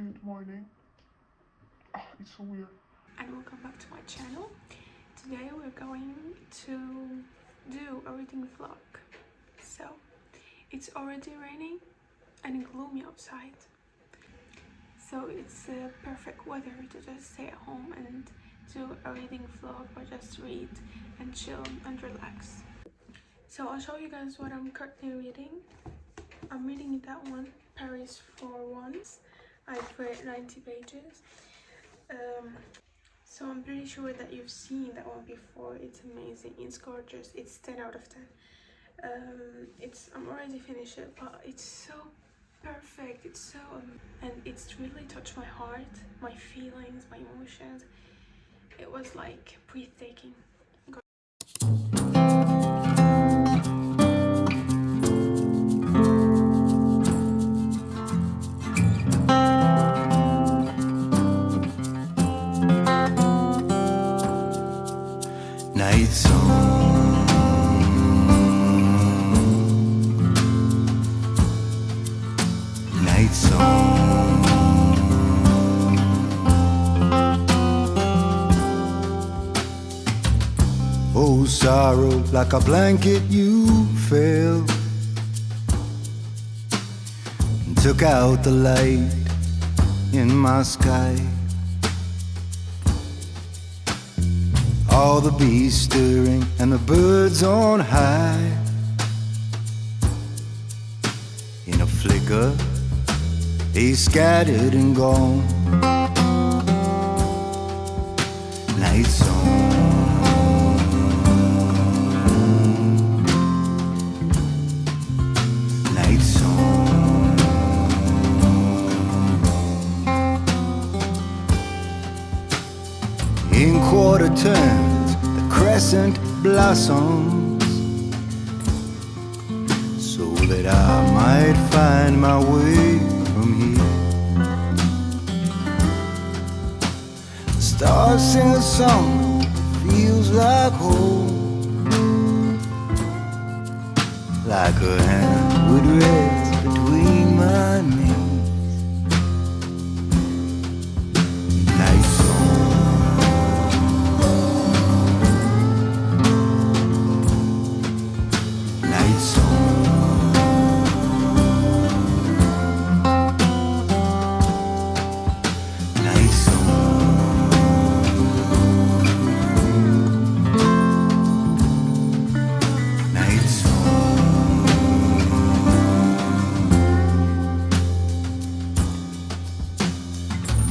Good morning. It's so weird. And welcome back to my channel. Today we're going to do a reading vlog. So it's already raining and gloomy outside, so it's perfect weather to just stay at home and do a reading vlog, or just read and chill and relax. So I'll show you guys what I'm currently reading. I'm reading that one, Paris for Once. I've read 90 pages. So I'm pretty sure that you've seen that one before. It's amazing, it's gorgeous, it's 10 out of 10. I'm already finished it, but it's so perfect, it's so and it's really touched my heart, my feelings, my emotions. It was like breathtaking. Night song, night song. Oh, sorrow, like a blanket you fell and took out the light in my sky. All the bees stirring and the birds on high. In a flicker, they scattered and gone. Night song, night song. In quarter turns, the crescent blossoms, so that I might find my way from here. The stars sing a song that feels like home, like a hand would rest between my knees. Night song, night song. Night song, night song.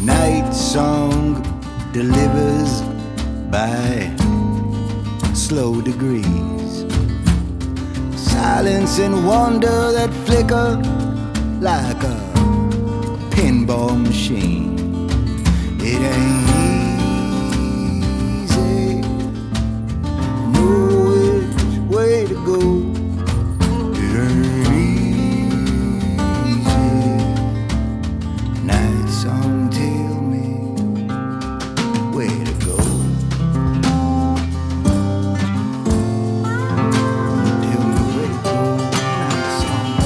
Night song delivers by slow degrees, silence and wonder that flicker like a pinball machine. It ain't easy, know which way to go. It ain't easy. Night song, tell me where to go. Tell me where to go. Night song.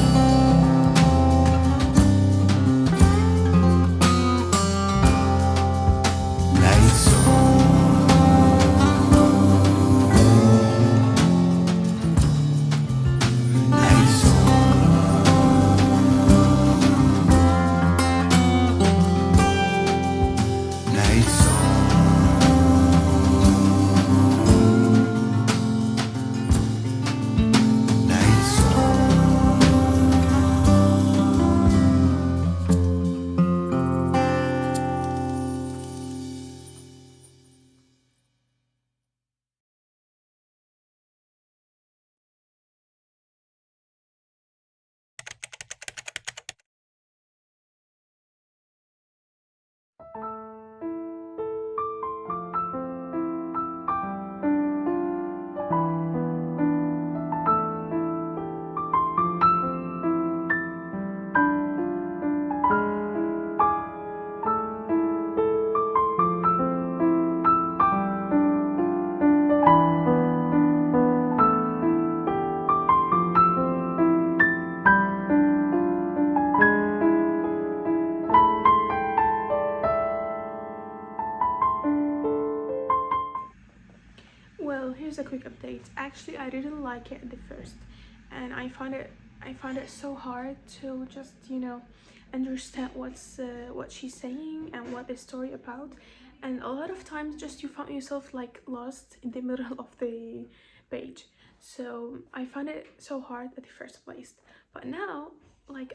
here's a quick update. Actually, I didn't like it at the first, and I found it so hard to just, you know, understand what she's saying and what the story about. And a lot of times just you found yourself like lost in the middle of the page. So I found it so hard at the first place, but now like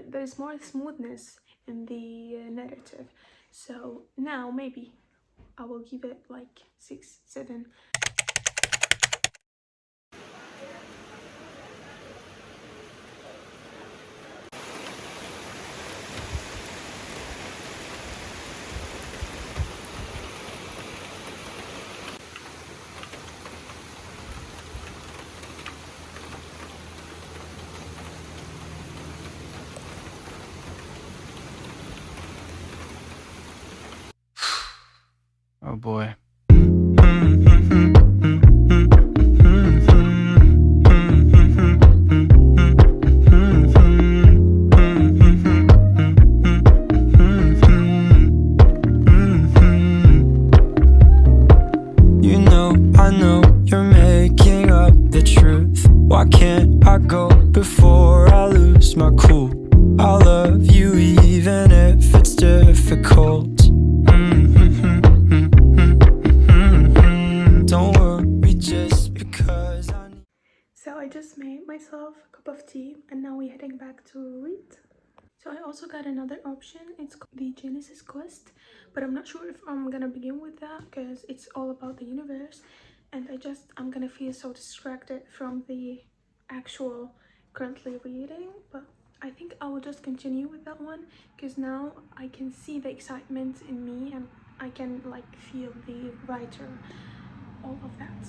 there's more smoothness in the narrative. So now maybe I will give it like 6, 7. Oh boy. You know, I know you're making up the truth. Why can't I go before I lose my cool? I love you even if it's difficult. Don't worry just because I need. So I just made myself a cup of tea and now we're heading back to read. So I also got another option. It's the Genesis Quest, but I'm not sure if I'm gonna begin with that because it's all about the universe, and I'm gonna feel so distracted from the actual currently reading. But I think I will just continue with that one because now I can see the excitement in me and I can like feel the writer, all of that.